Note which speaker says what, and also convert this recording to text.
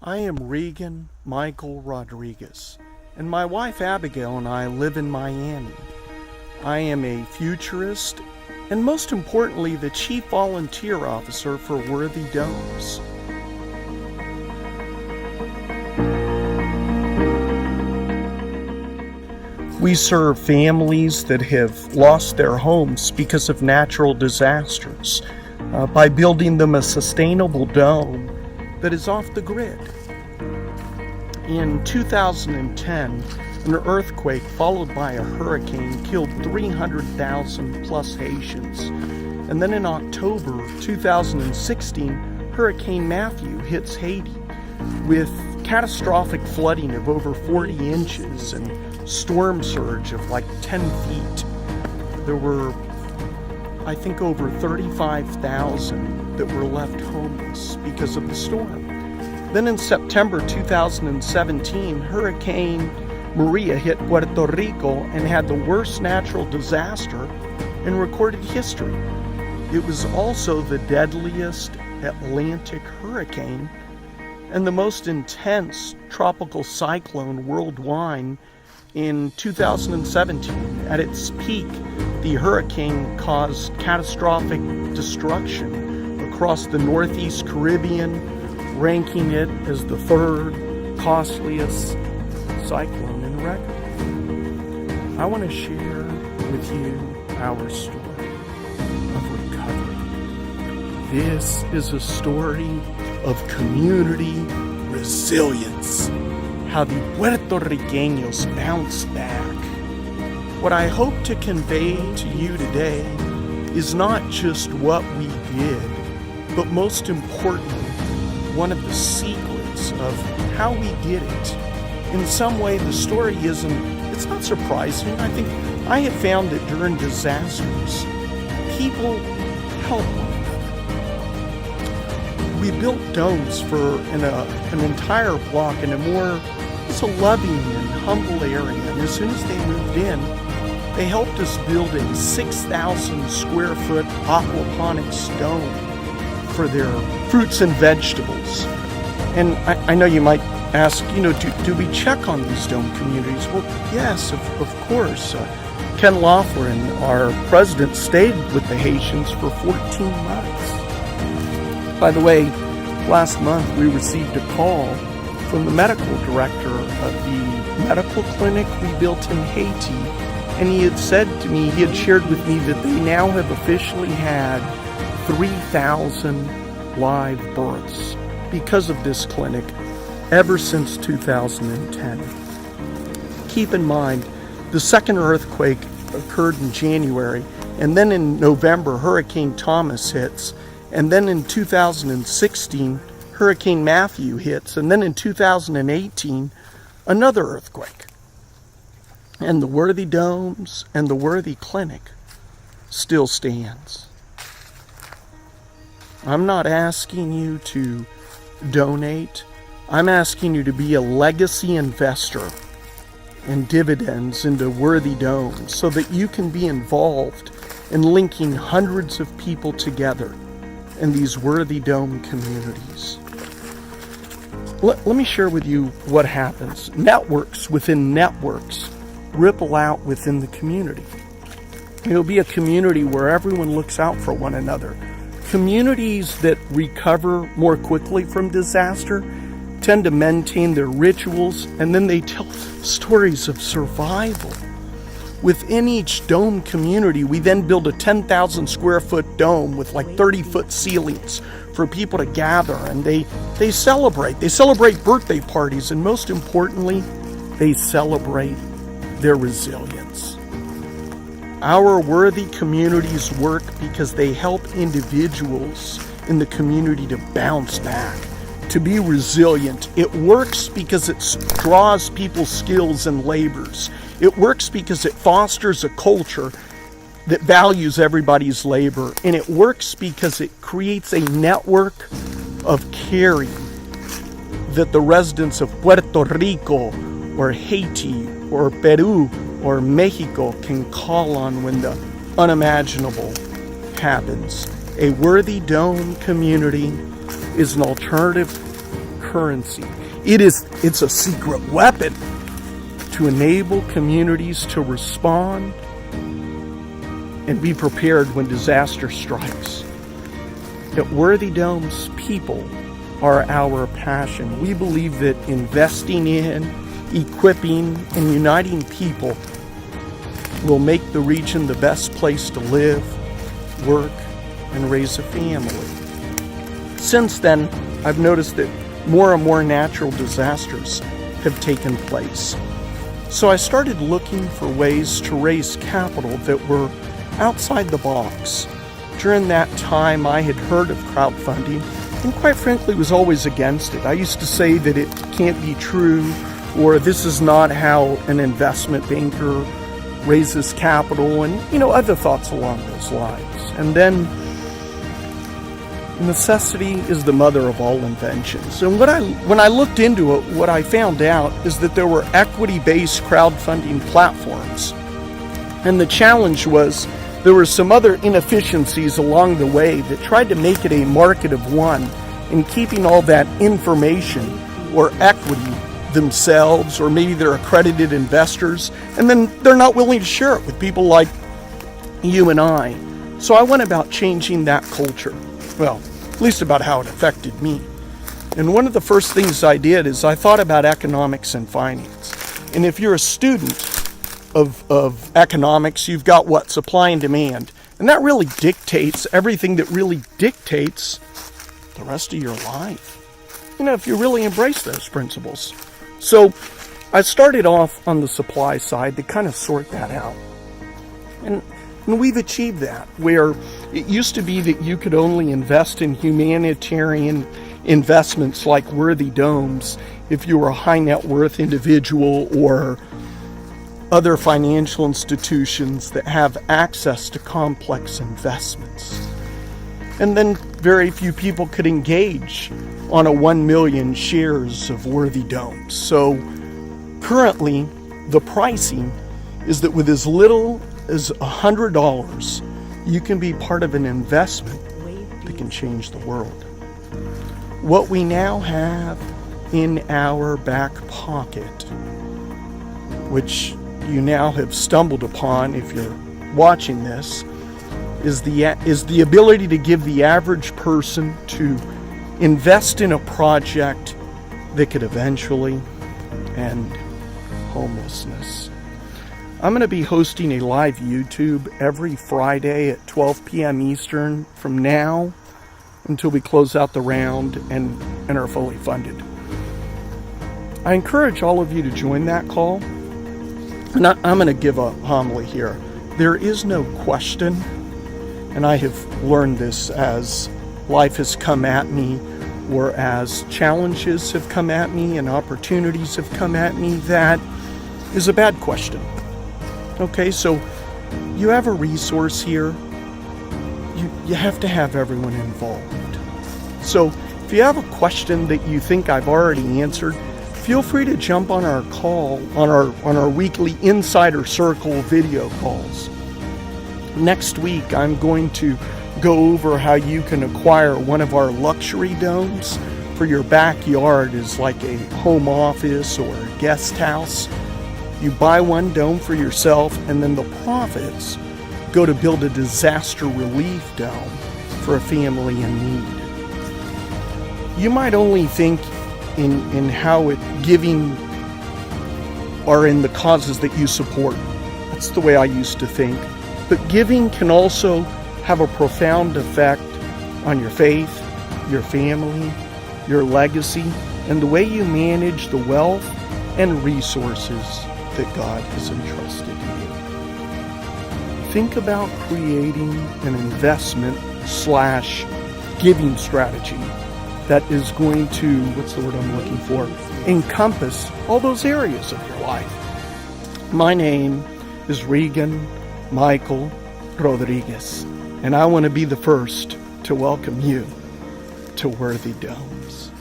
Speaker 1: I am Reagan Rodriguez, and my wife Abigail and I live in Miami. I am a futurist, and most importantly, the Chief Volunteer Officer for WORTHYdomes. We serve families that have lost their homes because of natural disasters by building them a sustainable dome that is off the grid. In 2010, an earthquake followed by a hurricane killed 300,000 plus Haitians. And then in October 2016, Hurricane Matthew hits Haiti with catastrophic flooding of over 40 inches and storm surge of like 10 feet. There were, I think, over 35,000 that were left homeless because of the storm. Then in September 2017, Hurricane Maria hit Puerto Rico and had the worst natural disaster in recorded history. It was also the deadliest Atlantic hurricane and the most intense tropical cyclone worldwide in 2017. At its peak, the hurricane caused catastrophic destruction across the Northeast Caribbean, ranking it as the third costliest cyclone in record. I want to share with you our story of recovery. This is a story of community resilience, how the Puerto Ricanos bounced back. What I hope to convey to you today is not just what we did, but most importantly, one of the secrets of how we did it. In some way, the story it's not surprising. I think I have found that during disasters, people help one another. We built domes for an entire block in it's a loving and humble area. And as soon as they moved in, they helped us build a 6,000 square foot aquaponics dome for their fruits and vegetables. And I know you might ask, do we check on these dome communities? Well, yes, of course. Ken Laughlin, our president, stayed with the Haitians for 14 months. By the way, last month we received a call from the medical director of the medical clinic we built in Haiti, and he had shared with me that they now have officially had 3,000 live births because of this clinic ever since 2010. Keep in mind, the second earthquake occurred in January, and then in November, Hurricane Thomas hits, and then in 2016, Hurricane Matthew hits, and then in 2018, another earthquake. And the WORTHYdomes and the Worthy Clinic still stands. I'm not asking you to donate. I'm asking you to be a legacy investor in dividends into WORTHYdomes so that you can be involved in linking hundreds of people together in these WORTHYdome communities. Let me share with you what happens. Networks within networks ripple out within the community. It'll be a community where everyone looks out for one another. Communities that recover more quickly from disaster tend to maintain their rituals, and then they tell stories of survival. Within each dome community, we then build a 10,000 square foot dome with like 30-foot ceilings for people to gather, and they celebrate. They celebrate birthday parties, and most importantly, they celebrate their resilience. Our worthy communities work because they help individuals in the community to bounce back, to be resilient. It works because it draws people's skills and labors. It works because it fosters a culture that values everybody's labor. And it works because it creates a network of caring that the residents of Puerto Rico or Haiti or Peru or Mexico can call on when the unimaginable happens. A WORTHYdome community is an alternative currency. It's a secret weapon to enable communities to respond and be prepared when disaster strikes. At WORTHYdomes, people are our passion. We believe that investing in, equipping, and uniting people will make the region the best place to live, work, and raise a family. Since then, I've noticed that more and more natural disasters have taken place. So I started looking for ways to raise capital that were outside the box. During that time, I had heard of crowdfunding and quite frankly was always against it. I used to say that it can't be true, or this is not how an investment banker raises capital, and other thoughts along those lines. And then necessity is the mother of all inventions. And when I looked into it, what I found out is that there were equity-based crowdfunding platforms. And the challenge was there were some other inefficiencies along the way that tried to make it a market of one, and keeping all that information or equity themselves, or maybe they're accredited investors, and then they're not willing to share it with people like you and I. So I went about changing that culture. Well, at least about how it affected me. And one of the first things I did is I thought about economics and finance. And if you're a student of economics, you've got what? Supply and demand. And that really dictates everything that really dictates the rest of your life. If you really embrace those principles. So I started off on the supply side to kind of sort that out. And we've achieved that, where it used to be that you could only invest in humanitarian investments like WORTHYdomes if you were a high net worth individual or other financial institutions that have access to complex investments. And then very few people could engage on a 1 million shares of WORTHYdomes. So currently, the pricing is that with as little as $100, you can be part of an investment that can change the world. What we now have in our back pocket, which you now have stumbled upon if you're watching this, is the ability to give the average person to invest in a project that could eventually end homelessness. I'm going to be hosting a live YouTube every Friday at 12 p.m. Eastern from now until we close out the round and are fully funded. I encourage all of you to join that call. And I'm going to give a homily here. There is no question, and I have learned this as life has come at me, or as challenges have come at me and opportunities have come at me, that is a bad question. Okay, so you have a resource here. You have to have everyone involved. So if you have a question that you think I've already answered, feel free to jump on our call, on our weekly Insider Circle video calls. Next week, I'm going to go over how you can acquire one of our luxury domes for your backyard as like a home office or a guest house. You buy one dome for yourself, and then the profits go to build a disaster relief dome for a family in need. You might only think in how giving are in the causes that you support. That's the way I used to think. But giving can also have a profound effect on your faith, your family, your legacy, and the way you manage the wealth and resources that God has entrusted you. Think about creating an investment/giving strategy that is going to, what's the word I'm looking for, encompass all those areas of your life. My name is Reagan Rodriguez, and I want to be the first to welcome you to WORTHYdomes.